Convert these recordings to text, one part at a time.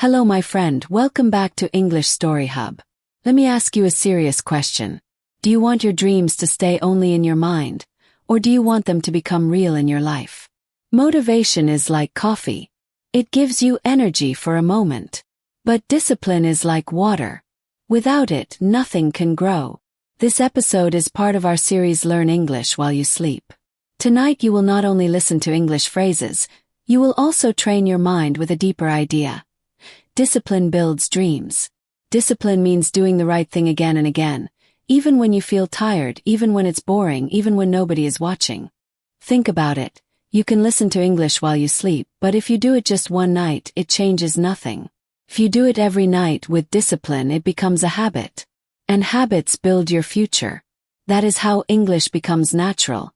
Hello my friend, welcome back to English Story Hub. Let me ask you a serious question. Do you want your dreams to stay only in your mind, or do you want them to become real in your life? Motivation is like coffee. It gives you energy for a moment. But discipline is like water. Without it, nothing can grow. This episode is part of our series Learn English While You Sleep. Tonight you will not only listen to English phrases, you will also train your mind with a deeper idea. Discipline builds dreams. Discipline means doing the right thing again and again, even when you feel tired, even when it's boring, even when nobody is watching. Think about it. You can listen to English while you sleep, but if you do it just one night, it changes nothing. If you do it every night with discipline, it becomes a habit. And habits build your future. That is how English becomes natural.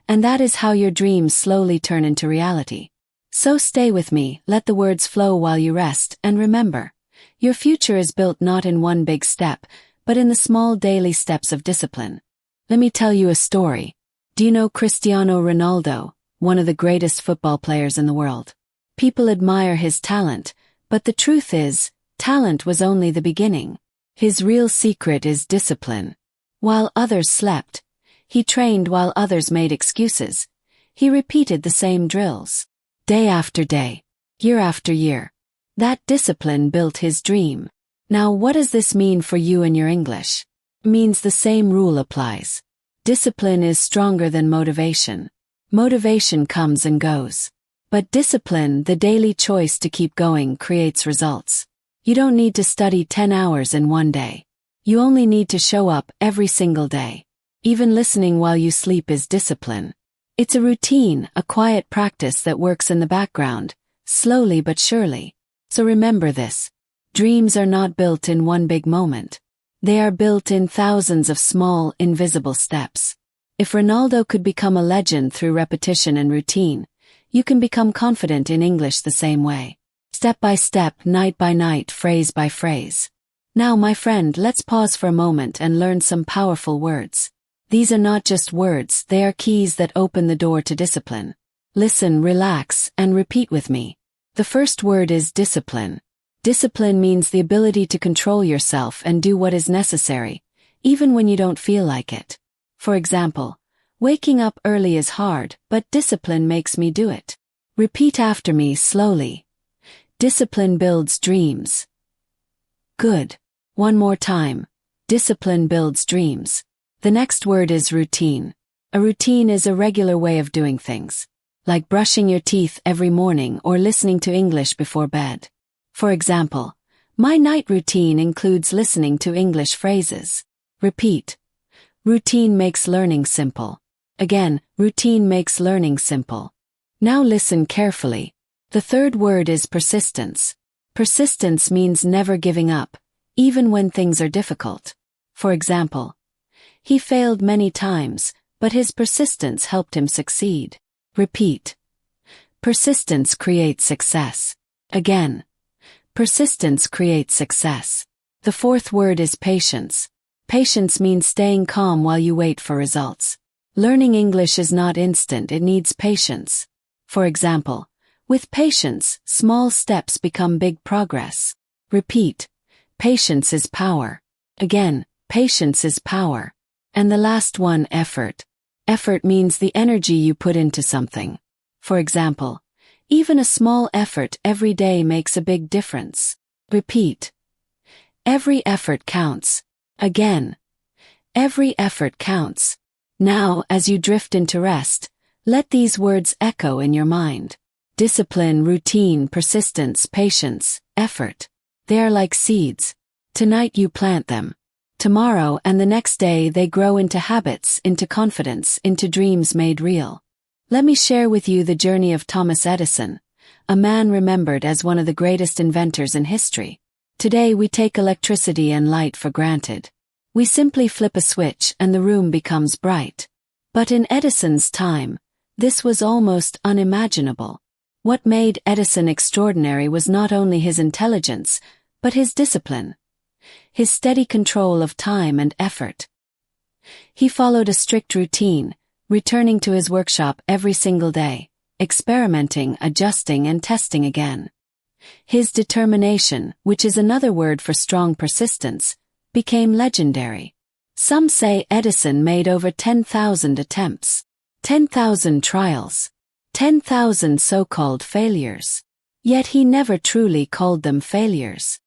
And that is how your dreams slowly turn into reality. So stay with me, let the words flow while you rest, and remember, your future is built not in one big step, but in the small daily steps of discipline. Let me tell you a story. Do you know Cristiano Ronaldo, one of the greatest football players in the world? People admire his talent, but the truth is, talent was only the beginning. His real secret is discipline. While others slept, he trained while others made excuses. He repeated the same drills. Day after day, year after year. That discipline built his dream. Now what does this mean for you and your English? It means the same rule applies. Discipline is stronger than motivation. Motivation comes and goes. But discipline, the daily choice to keep going, creates results. You don't need to study 10 hours in one day. You only need to show up every single day. Even listening while you sleep is discipline. It's a routine, a quiet practice that works in the background, slowly but surely. So remember this. Dreams are not built in one big moment. They are built in thousands of small, invisible steps. If Ronaldo could become a legend through repetition and routine, you can become confident in English the same way. Step by step, night by night, phrase by phrase. Now, my friend, let's pause for a moment and learn some powerful words. These are not just words, they are keys that open the door to discipline. Listen, relax, and repeat with me. The first word is discipline. Discipline means the ability to control yourself and do what is necessary, even when you don't feel like it. For example, waking up early is hard, but discipline makes me do it. Repeat after me slowly. Discipline builds dreams. Good. One more time. Discipline builds dreams. The next word is routine. A routine is a regular way of doing things, like brushing your teeth every morning or listening to English before bed. For example, my night routine includes listening to English phrases. Repeat. Routine makes learning simple. Again, routine makes learning simple. Now listen carefully. The third word is persistence. Persistence means never giving up, even when things are difficult. For example, he failed many times, but his persistence helped him succeed. Repeat. Persistence creates success. Again. Persistence creates success. The fourth word is patience. Patience means staying calm while you wait for results. Learning English is not instant, it needs patience. For example, with patience, small steps become big progress. Repeat. Patience is power. Again, patience is power. And the last one, effort. Effort means the energy you put into something. For example, even a small effort every day makes a big difference. Repeat. Every effort counts. Again. Every effort counts. Now, as you drift into rest, let these words echo in your mind. Discipline, routine, persistence, patience, effort. They are like seeds. Tonight you plant them. Tomorrow and the next day they grow into habits, into confidence, into dreams made real. Let me share with you the journey of Thomas Edison, a man remembered as one of the greatest inventors in history. Today we take electricity and light for granted. We simply flip a switch and the room becomes bright. But in Edison's time, this was almost unimaginable. What made Edison extraordinary was not only his intelligence, but his discipline. His steady control of time and effort. He followed a strict routine, returning to his workshop every single day, experimenting, adjusting, and testing again. His determination, which is another word for strong persistence, became legendary. Some say Edison made over 10,000 attempts, 10,000 trials, 10,000 so-called failures. Yet he never truly called them failures.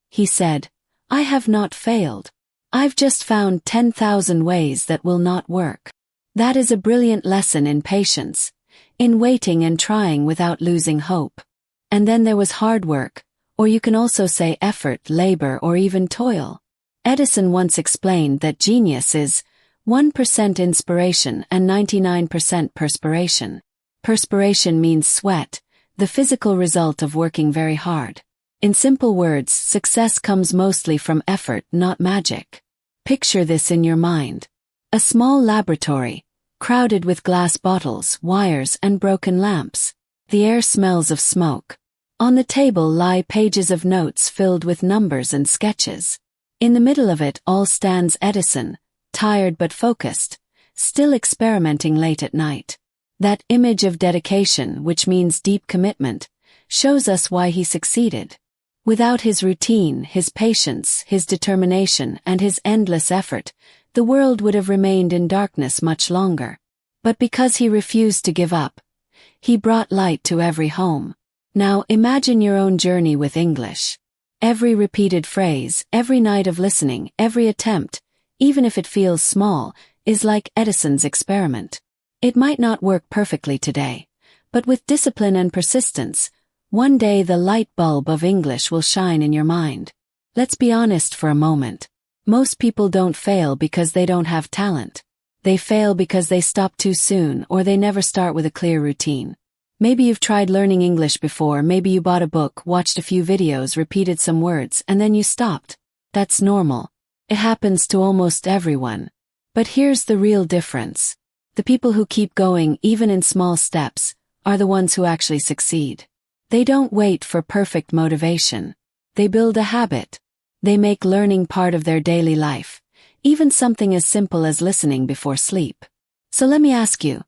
He said, "I have not failed. I've just found 10,000 ways that will not work." That is a brilliant lesson in patience, in waiting and trying without losing hope. And then there was hard work, or you can also say effort, labor, or even toil. Edison once explained that genius is 1% inspiration and 99% perspiration. Perspiration means sweat, the physical result of working very hard. In simple words, success comes mostly from effort, not magic. Picture this in your mind. A small laboratory, crowded with glass bottles, wires, and broken lamps. The air smells of smoke. On the table lie pages of notes filled with numbers and sketches. In the middle of it all stands Edison, tired but focused, still experimenting late at night. That image of dedication, which means deep commitment, shows us why he succeeded. Without his routine, his patience, his determination, and his endless effort, the world would have remained in darkness much longer. But because he refused to give up, he brought light to every home. Now imagine your own journey with English. Every repeated phrase, every night of listening, every attempt, even if it feels small, is like Edison's experiment. It might not work perfectly today, but with discipline and persistence, one day the light bulb of English will shine in your mind. Let's be honest for a moment. Most people don't fail because they don't have talent. They fail because they stop too soon or they never start with a clear routine. Maybe you've tried learning English before, maybe you bought a book, watched a few videos, repeated some words, and then you stopped. That's normal. It happens to almost everyone. But here's the real difference. The people who keep going, even in small steps, are the ones who actually succeed. They don't wait for perfect motivation. They build a habit. They make learning part of their daily life, even something as simple as listening before sleep. So let me ask you,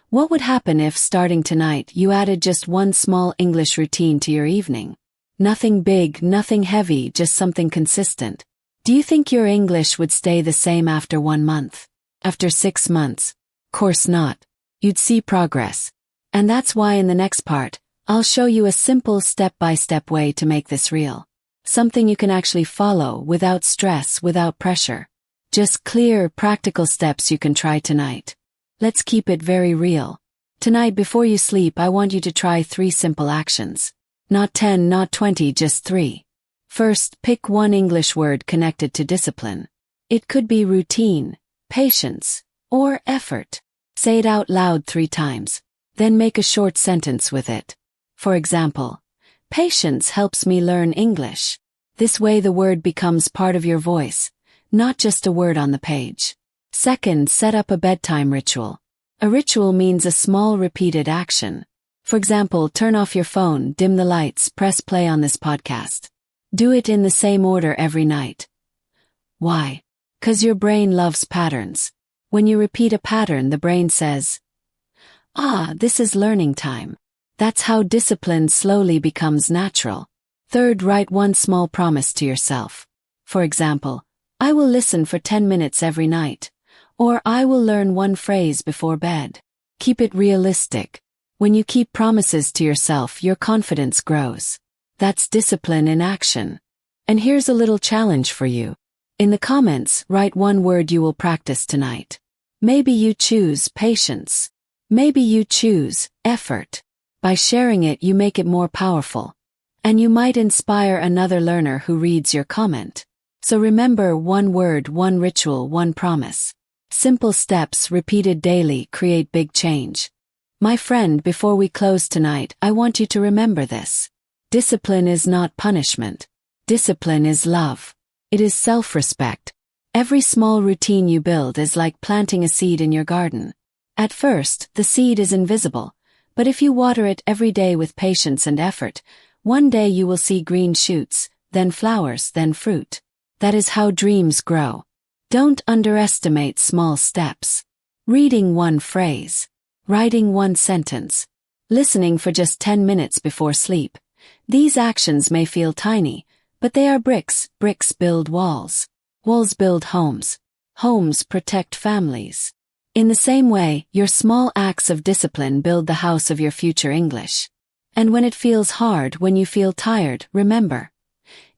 what would happen if, starting tonight, you added just one small English routine to your evening? Nothing big, nothing heavy, just something consistent. Do you think your English would stay the same after 1 month? After 6 months? Course not. You'd see progress. And that's why in the next part, I'll show you a simple step-by-step way to make this real. Something you can actually follow without stress, without pressure. Just clear, practical steps you can try tonight. Let's keep it very real. Tonight before you sleep, I want you to try 3 simple actions. Not 10, not 20, just 3. First, pick one English word connected to discipline. It could be routine, patience, or effort. Say it out loud 3 times. Then make a short sentence with it. For example, patience helps me learn English. This way the word becomes part of your voice, not just a word on the page. Second, set up a bedtime ritual. A ritual means a small repeated action. For example, turn off your phone, dim the lights, press play on this podcast. Do it in the same order every night. Why? 'Cause your brain loves patterns. When you repeat a pattern, the brain says, "Ah, this is learning time." That's how discipline slowly becomes natural. Third, write one small promise to yourself. For example, I will listen for 10 minutes every night. Or I will learn one phrase before bed. Keep it realistic. When you keep promises to yourself, your confidence grows. That's discipline in action. And here's a little challenge for you. In the comments, write one word you will practice tonight. Maybe you choose patience. Maybe you choose effort. By sharing it, you make it more powerful. And you might inspire another learner who reads your comment. So remember, one word, one ritual, one promise. Simple steps repeated daily create big change. My friend, before we close tonight, I want you to remember this. Discipline is not punishment. Discipline is love. It is self-respect. Every small routine you build is like planting a seed in your garden. At first, the seed is invisible, but if you water it every day with patience and effort, one day you will see green shoots, then flowers, then fruit. That is how dreams grow. Don't underestimate small steps. Reading one phrase. Writing one sentence. listening for just 10 minutes before sleep. These actions may feel tiny, but they are bricks. Bricks build walls. Walls build homes. Homes protect families. In the same way, your small acts of discipline build the house of your future English. And when it feels hard, when you feel tired, remember,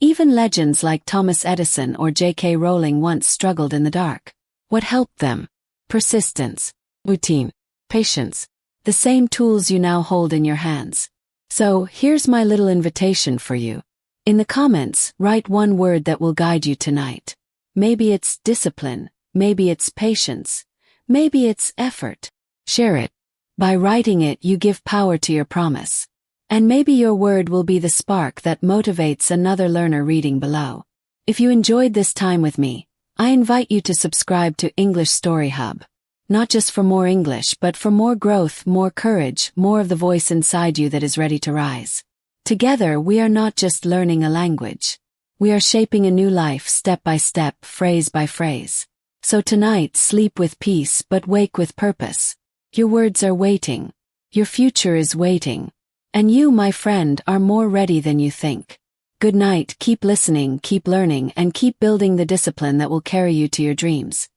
even legends like Thomas Edison or J.K. Rowling once struggled in the dark. What helped them? Persistence, routine, patience, the same tools you now hold in your hands. So, here's my little invitation for you. In the comments, write one word that will guide you tonight. Maybe it's discipline, maybe it's patience, maybe it's effort. Share it. By writing it, you give power to your promise. And maybe your word will be the spark that motivates another learner reading below. If you enjoyed this time with me, I invite you to subscribe to English Story Hub. Not just for more English, but for more growth, more courage, more of the voice inside you that is ready to rise. Together, we are not just learning a language. We are shaping a new life step by step, phrase by phrase. So tonight, sleep with peace but wake with purpose. Your words are waiting. Your future is waiting. And you, my friend, are more ready than you think. Good night, keep listening, keep learning, and keep building the discipline that will carry you to your dreams.